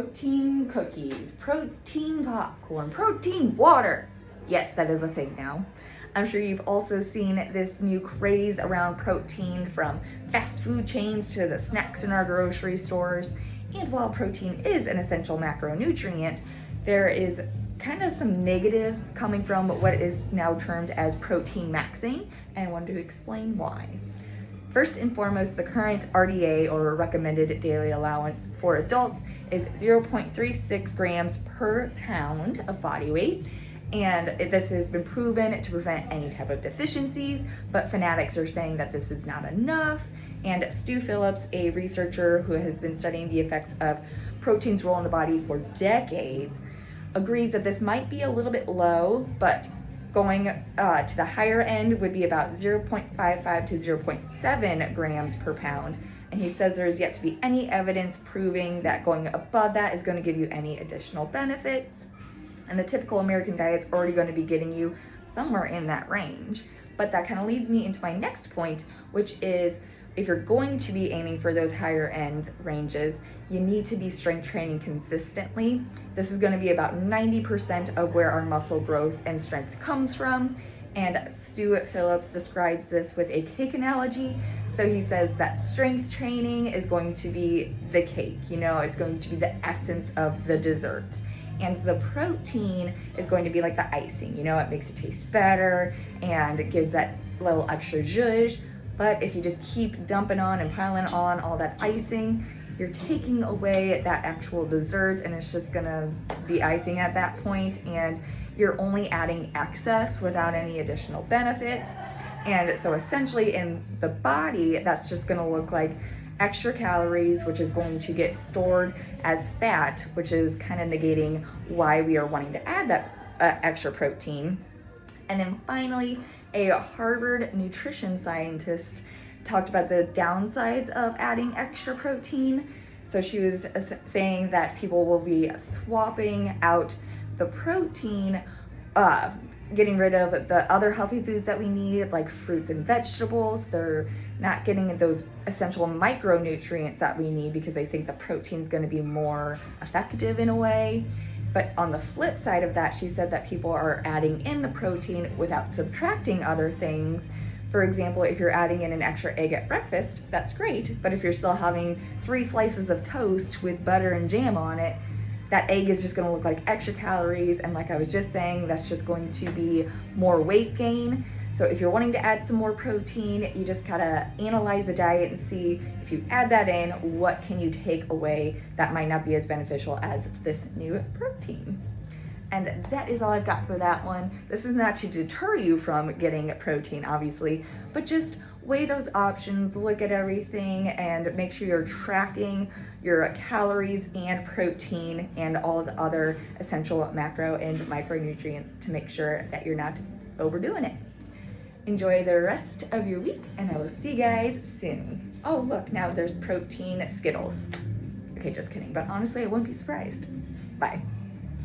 Protein cookies, protein popcorn, protein water. Yes, that is a thing now. I'm sure you've also seen this new craze around protein from fast food chains to the snacks in our grocery stores. And while protein is an essential macronutrient, there is kind of some negatives coming from what is now termed as protein maxing, and I wanted to explain why. First and foremost, the current RDA, or recommended daily allowance for adults, is 0.36 grams per pound of body weight. And this has been proven to prevent any type of deficiencies, but fanatics are saying that this is not enough. And Stu Phillips, a researcher who has been studying the effects of protein's role in the body for decades, agrees that this might be a little bit low, but going to the higher end would be about 0.55 to 0.7 grams per pound. And he says there's yet to be any evidence proving that going above that is going to give you any additional benefits. And the typical American diet's already going to be getting you somewhere in that range. But that kind of leads me into my next point, which is if you're going to be aiming for those higher end ranges, you need to be strength training consistently. This is going to be about 90% of where our muscle growth and strength comes from. And Stu Phillips describes this with a cake analogy. So he says that strength training is going to be the cake, it's going to be the essence of the dessert. And the protein is going to be like the icing, it makes it taste better and it gives that little extra zhuzh. But if you just keep dumping on and piling on all that icing, you're taking away that actual dessert and it's just gonna be icing at that point, and you're only adding excess without any additional benefit. And so essentially in the body, that's just gonna look like extra calories, which is going to get stored as fat, which is kind of negating why we are wanting to add that extra protein. And then finally, a Harvard nutrition scientist talked about the downsides of adding extra protein. So she was saying that people will be swapping out the protein, getting rid of the other healthy foods that we need, like fruits and vegetables. They're not getting those essential micronutrients that we need because they think the protein's going to be more effective in a way. But on the flip side of that, she said that people are adding in the protein without subtracting other things. For example, if you're adding in an extra egg at breakfast, that's great. But if you're still having 3 slices of toast with butter and jam on it, that egg is just going to look like extra calories. And like I was just saying, that's just going to be more weight gain. So if you're wanting to add some more protein, you just gotta analyze the diet and see if you add that in, what can you take away that might not be as beneficial as this new protein. And that is all I've got for that one. This is not to deter you from getting protein, obviously, but just weigh those options, look at everything, and make sure you're tracking your calories and protein and all of the other essential macro and micronutrients to make sure that you're not overdoing it. Enjoy the rest of your week, and I will see you guys soon. Oh, look, now there's protein Skittles. Okay, just kidding, but honestly, I wouldn't be surprised. Bye.